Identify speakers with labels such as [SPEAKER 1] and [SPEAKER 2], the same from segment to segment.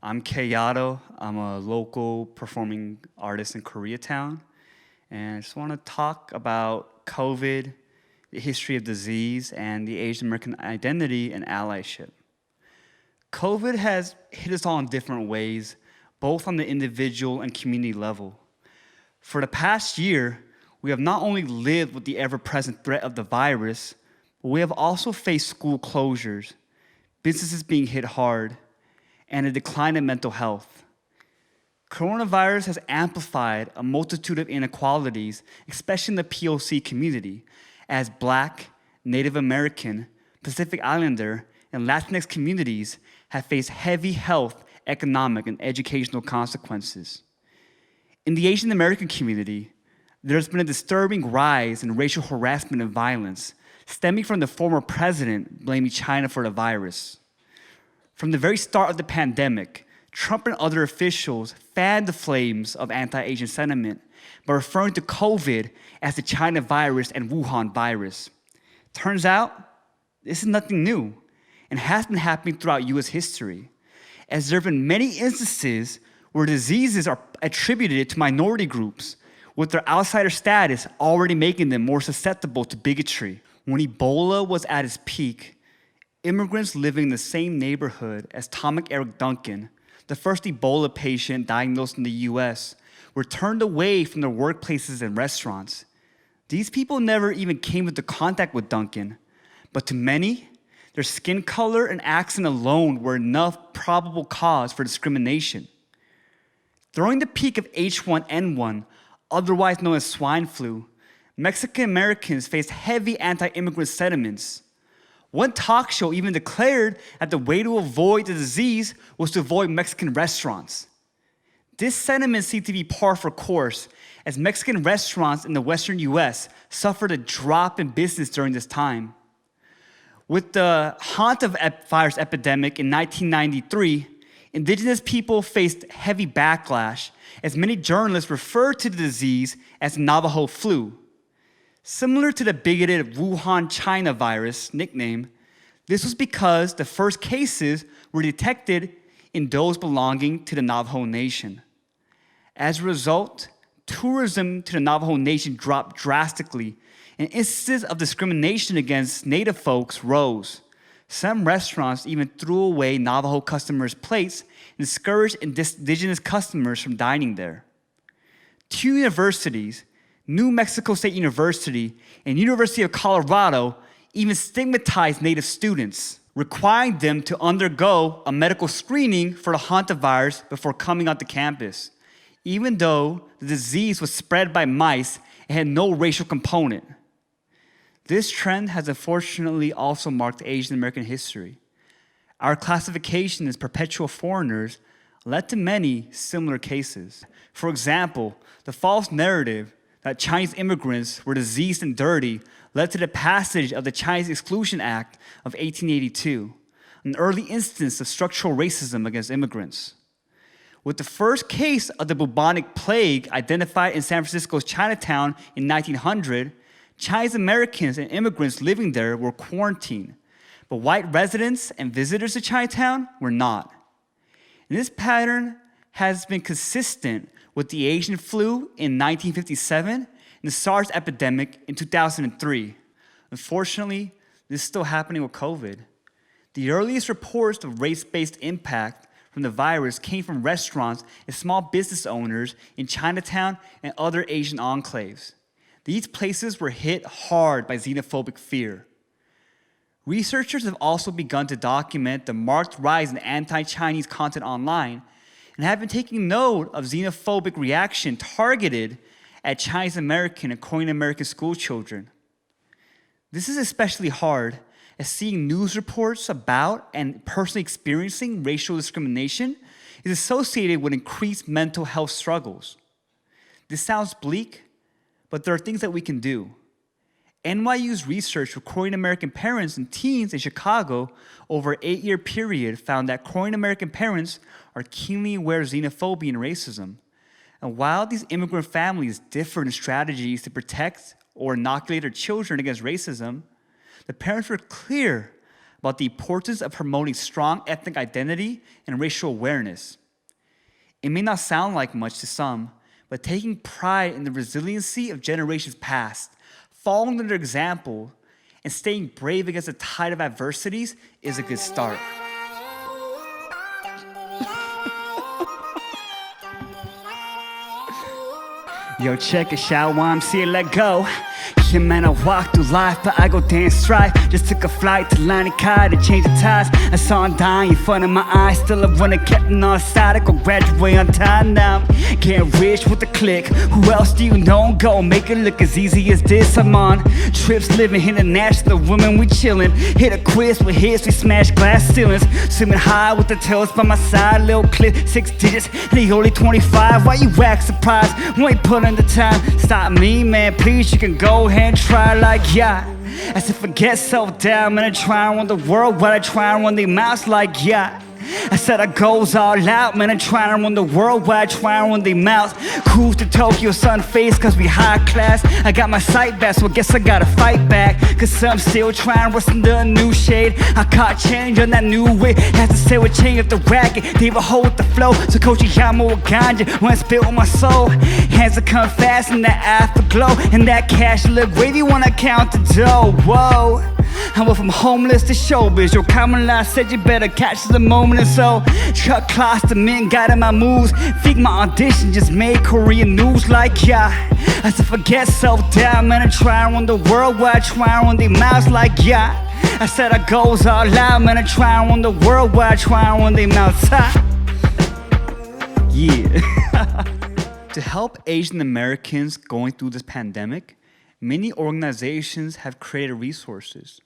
[SPEAKER 1] I'm kyaro. I'm a local performing artist in Koreatown. And I just want to talk about COVID, the history of disease, and the Asian American identity and allyship. COVID has hit us all in different ways, both on the individual and community level. For the past year, we have not only lived with the ever-present threat of the virus, but we have also faced school closures, businesses being hit hard, and a decline in mental health. Coronavirus has amplified a multitude of inequalities, especially in the POC community, as Black, Native American, Pacific Islander, and Latinx communities have faced heavy health, economic, and educational consequences. In the Asian American community, there's been a disturbing rise in racial harassment and violence, stemming from the former president blaming China for the virus. From the very start of the pandemic, Trump and other officials fanned the flames of anti-Asian sentiment by referring to COVID as the China virus and Wuhan virus. Turns out, this is nothing new and has been happening throughout US history, as there have been many instances where diseases are attributed to minority groups, with their outsider status already making them more susceptible to bigotry. When Ebola was at its peak, immigrants living in the same neighborhood as Thomas Eric Duncan, the first Ebola patient diagnosed in the US, were turned away from their workplaces and restaurants. These people never even came into contact with Duncan, but to many, their skin color and accent alone were enough probable cause for discrimination. During the peak of H1N1, otherwise known as swine flu, Mexican Americans faced heavy anti-immigrant sentiments. One talk show even declared that the way to avoid the disease was to avoid Mexican restaurants. This sentiment seemed to be par for course, as Mexican restaurants in the Western US suffered a drop in business during this time. With the hantavirus epidemic in 1993, indigenous people faced heavy backlash, as many journalists referred to the disease as the Navajo flu. Similar to the bigoted Wuhan China virus nickname, this was because the first cases were detected in those belonging to the Navajo Nation. As a result, tourism to the Navajo Nation dropped drastically, and instances of discrimination against Native folks rose. Some restaurants even threw away Navajo customers' plates and discouraged indigenous customers from dining there. Two universities, New Mexico State University and University of Colorado, even stigmatized Native students, requiring them to undergo a medical screening for the hantavirus before coming onto campus, even though the disease was spread by mice and had no racial component. This trend has unfortunately also marked Asian American history. Our classification as perpetual foreigners led to many similar cases. For example, the false narrative that Chinese immigrants were diseased and dirty led to the passage of the Chinese Exclusion Act of 1882, an early instance of structural racism against immigrants. With the first case of the bubonic plague identified in San Francisco's Chinatown in 1900, Chinese Americans and immigrants living there were quarantined, but white residents and visitors to Chinatown were not. And this pattern has been consistent with the Asian flu in 1957 and the SARS epidemic in 2003. Unfortunately, this is still happening with COVID. The earliest reports of race-based impact from the virus came from restaurants and small business owners in Chinatown and other Asian enclaves. These places were hit hard by xenophobic fear. Researchers have also begun to document the marked rise in anti-Chinese content online and have been taking note of xenophobic reaction targeted at Chinese American and Korean American school children. This is especially hard, as seeing news reports about and personally experiencing racial discrimination is associated with increased mental health struggles. This sounds bleak, but there are things that we can do. NYU's research for Korean American parents and teens in Chicago over an 8-year period found that Korean American parents are keenly aware of xenophobia and racism. And while these immigrant families differ in strategies to protect or inoculate their children against racism, the parents were clear about the importance of promoting strong ethnic identity and racial awareness. It may not sound like much to some, but taking pride in the resiliency of generations past, following their example, and staying brave against the tide of adversities is a good start. Yo, check it out, YMCA, let go. Yeah, man, I walk through life, but I go dance stride. Just took a flight to Lunar to change the ties. I saw him dying in front of my eyes. Still I wanna kept him on side. I go graduate on time now. Getting rich with a click. Who else do you know? Go make it look as easy as this. I'm on trips, living international. Women, we chillin'. Hit a quiz with hits, we smash glass ceilings. Swimming high with the tails by my side. Little clip, 6 digits, and he only 25. Why you act surprised? We ain't putting the time. Stop me, man, please. You can go ahead and try like yeah. As if I get so down, man, I try and run the world, but I try and run the mouse like yeah. I said I goes all out, man, I try and run the world, but I try and run the mouse. Cruise to Tokyo, sun face, cause we high class. I got my sight back, so I guess I gotta fight back. Cause some still trying to rust into a new shade. I caught change on that new way. Had to say what change up the racket, leave a hole with the flow. So Coach Yamo with ganja, when I spit on my soul. Hands that come fast and that afterglow. And that cash look wavy when I count the dough, whoa. I went from homeless to showbiz. Your common law said you better catch the moment. And so, truck class the men guided my moves. Think my audition just made Korean news like yeah. As if I get so down, man, I try and run the world while I try and run the mouths like yeah. I said I goes all out, man, I try and run the world while I try and run the mouths. Yeah. To help Asian Americans going through this pandemic, many organizations have created resources.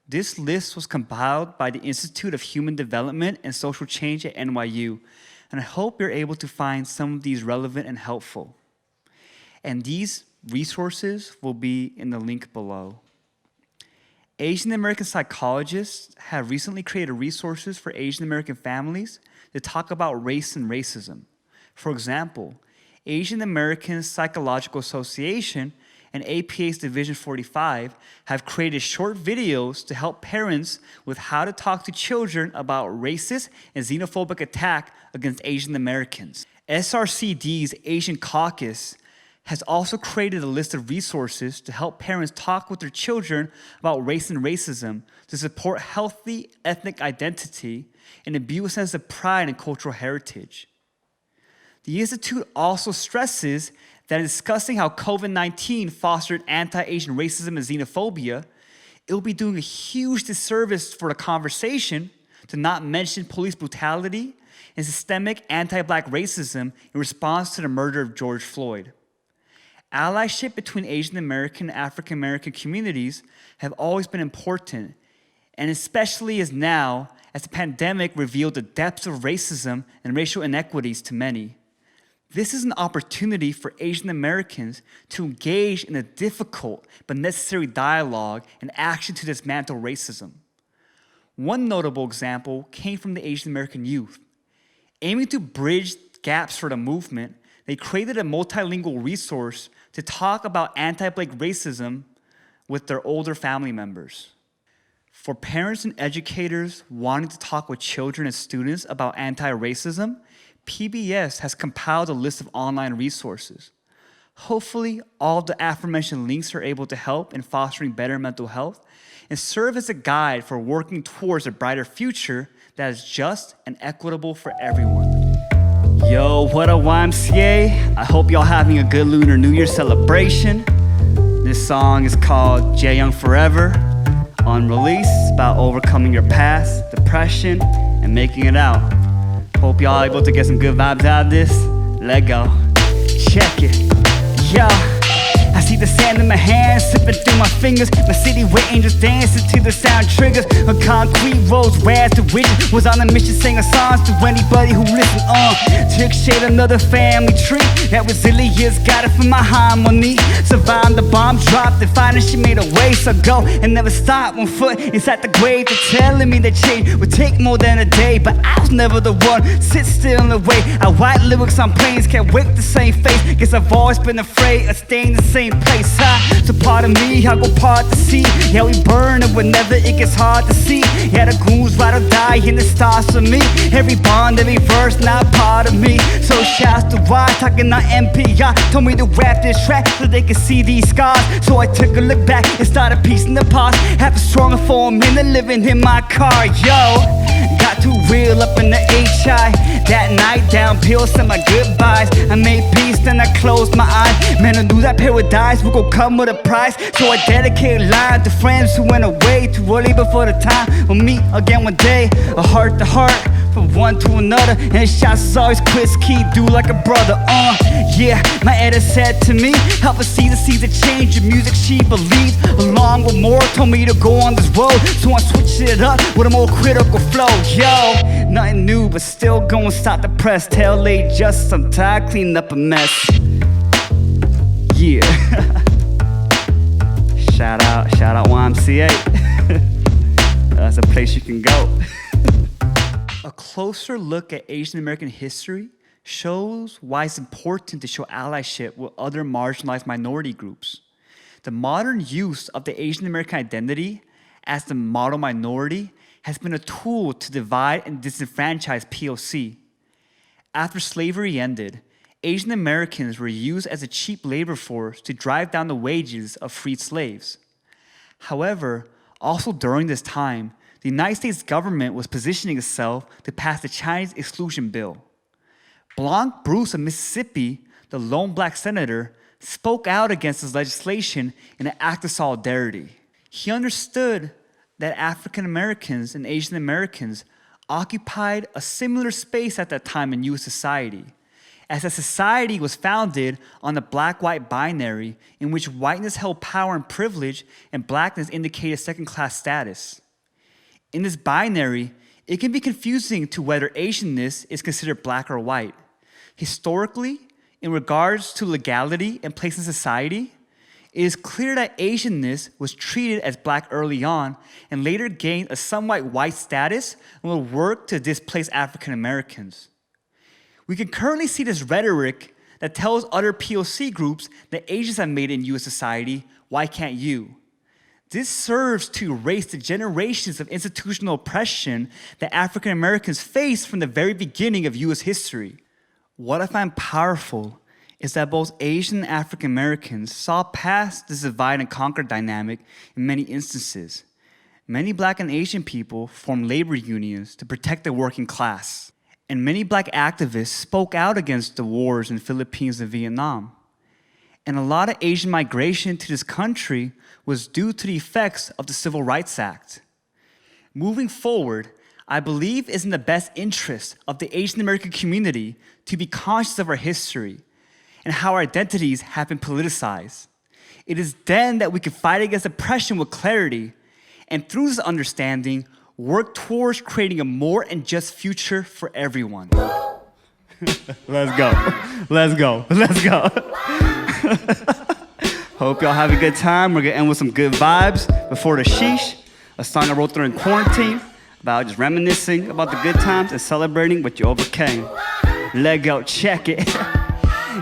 [SPEAKER 1] This list was compiled by the Institute of Human Development and Social Change at NYU, and I hope you're able to find some of these relevant and helpful. And these resources will be in the link below. Asian American psychologists have recently created resources for Asian American families to talk about race and racism. For example, Asian American Psychological Association and APA's Division 45 have created short videos to help parents with how to talk to children about racist and xenophobic attack against Asian Americans. SRCD's Asian Caucus has also created a list of resources to help parents talk with their children about race and racism to support healthy ethnic identity and imbue a sense of pride and cultural heritage. The Institute also stresses that in discussing how COVID-19 fostered anti-Asian racism and xenophobia, it will be doing a huge disservice for the conversation to not mention police brutality and systemic anti-Black racism in response to the murder of George Floyd. Allyship between Asian American and African American communities have always been important, and especially as now, as the pandemic revealed the depths of racism and racial inequities to many. This is an opportunity for Asian Americans to engage in a difficult but necessary dialogue and action to dismantle racism. One notable example came from the Asian American youth. Aiming to bridge gaps for the movement, they created a multilingual resource to talk about anti-Black racism with their older family members. For parents and educators wanting to talk with children and students about anti-racism, PBS has compiled a list of online resources. Hopefully, all the aforementioned links are able to help in fostering better mental health and serve as a guide for working towards a brighter future that is just and equitable for everyone. Yo, what up, YMCA? I hope y'all having a good Lunar New Year celebration. This song is called Jaeyoung Forever. On release, it's about overcoming your past, depression, and making it out. Hope y'all able to get some good vibes out of this. Let go. Check it. Yo. I see the sand in my hands, slipping through my fingers. My city where angels dancing to the sound triggers. On concrete roads, where the witch was on a mission singing songs to anybody who listened on. Took shade another family tree. That resilience got it from my harmony. Survived the bomb dropped and finally she made a way. So go and never stop, 1 foot inside the grave. They're telling me that change would take more than a day, but I was never the one. Sit still in the way. I write lyrics on planes, can't wake the same face. Guess I've always been afraid of staying the same same place, huh? So pardon me, I go part to see. Yeah, we burn it whenever it gets hard to see. Yeah, the goons ride or die in the stars for me. Every bond, every verse, not part of me. So shouts to Y, talking on MPI. Told me to rap this track so they could see these scars. So I took a look back and started piecing the parts. Have a stronger form in the living in my car, yo. Got too real up in the HI. That night down pills said my goodbyes. I made peace, then I closed my eyes. Man, I knew that paradise would go come with a price. So I dedicated line to friends who went away too early before the time. We'll meet again one day, a heart to heart, from one to another. And shots is always Chris Key, do like a brother. Yeah, my editor said to me, help us see the seeds of change. Your music she believes, along with more, told me to go on this road. So I switched it up with a more critical flow. Yo, nothing new, but still going stop the press. Tell they just I'm tired, cleaning up a mess. Yeah. Shout out YMCA. That's a place you can go. A closer look at Asian American history shows why it's important to show allyship with other marginalized minority groups. The modern use of the Asian American identity as the model minority has been a tool to divide and disenfranchise POC. After slavery ended, Asian Americans were used as a cheap labor force to drive down the wages of freed slaves. However, also during this time, the United States government was positioning itself to pass the Chinese Exclusion Bill. Blanc Bruce of Mississippi, the lone black senator, spoke out against this legislation in an act of solidarity. He understood that African Americans and Asian Americans occupied a similar space at that time in U.S. society, as a society was founded on the black-white binary in which whiteness held power and privilege and blackness indicated second-class status. In this binary, it can be confusing to whether Asianness is considered black or white. Historically, in regards to legality and place in society, it is clear that Asianness was treated as black early on and later gained a somewhat white status and will work to displace African Americans. We can currently see this rhetoric that tells other POC groups that Asians have made it in US society, why can't you? This serves to erase the generations of institutional oppression that African Americans faced from the very beginning of US history. What I find powerful is that both Asian and African Americans saw past this divide and conquer dynamic in many instances. Many black and Asian people formed labor unions to protect the working class. And many black activists spoke out against the wars in the Philippines and Vietnam. And a lot of Asian migration to this country was due to the effects of the Civil Rights Act. Moving forward, I believe it's in the best interest of the Asian American community to be conscious of our history and how our identities have been politicized. It is then that we can fight against oppression with clarity, and through this understanding, work towards creating a more and just future for everyone. Let's go. Let's go. Let's go. Hope y'all have a good time. We're gonna end with some good vibes before the sheesh, a song I wrote during quarantine about just reminiscing about the good times and celebrating what you overcame. Let go, check it.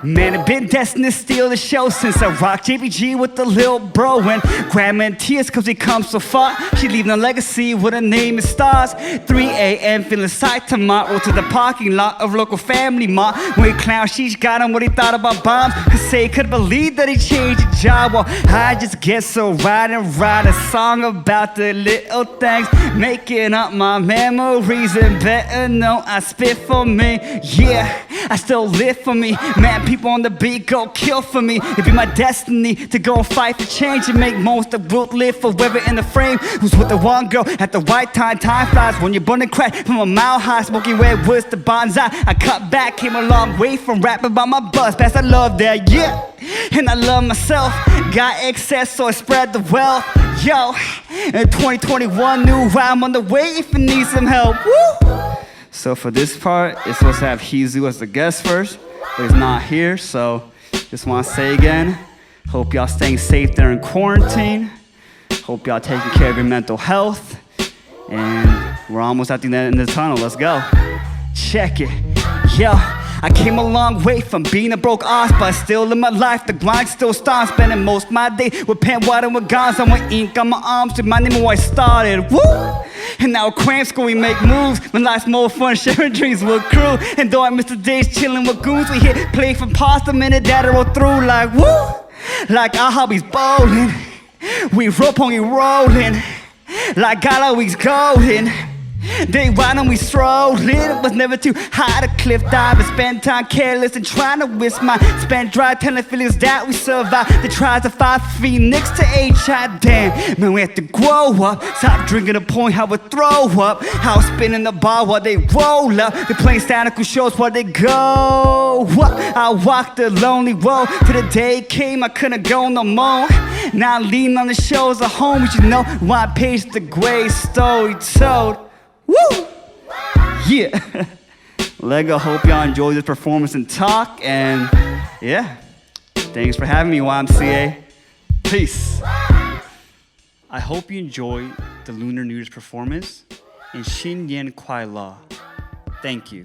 [SPEAKER 1] Man, it been destined to steal the show since I rocked JBG with the lil bro. And grandma in tears cause we come so far. She leaving a legacy with her name is stars. 3 a.m. feeling sight tomorrow to the parking lot of local family mart. When clown sheesh got him what he thought about bombs. Cause say he couldn't believe that he changed his job. Well, I just get so right and write a song about the little things, making up my memories. And better know I spit for me. Yeah, I still live for me. Man, people on the beat go kill for me. It'd be my destiny to go and fight for change and make most of the world live forever in the frame. Who's with the one girl at the right time? Time flies when you're burning crack from a mile high, smoking red woods to bonsai. I cut back, came a long way from rapping about my buzz. Past I love that, yeah. And I love myself. Got excess, so I spread the wealth. Yo, in 2021, new rhyme on the way if you need some help. Woo! So for this part, it's supposed to have Hizu as the guest first, but he's not here, so just want to say again, hope y'all staying safe there in quarantine. Hope y'all taking care of your mental health. And we're almost at the end of the tunnel, let's go. Check it. Yo, I came a long way from being a broke ass, but still in my life, the grind still starts. Spending most of my day with pen, water, with guns. I want ink on my arms, reminding me where I started. Woo! And now at cram school we make moves. When life's more fun, sharing dreams with crew. And though I miss the days chilling with goons, we hit play for pasta minute that roll through like woo! Like our hobbies bowling. We rope on you rolling. Like gala weeks golden. Day one and we strolling. Was never too high to cliff dive and spend time careless and trying to waste my spent dry telling feelings that we survive. The tries to fight Phoenix to HI. Damn, man, we have to grow up. Stop drinking the point how we throw up. How spinning the bar while they roll up. They playing statical shows while they go up. I walked the lonely road till the day came I couldn't go no more. Now I lean on the shows of home, but you know why page the great story told. Woo! Yeah. Lego, hope y'all enjoyed this performance and talk. And yeah, thanks for having me, YMCA. Peace. I hope you enjoyed the Lunar News performance. And Shin Yen Kwai La. Thank you.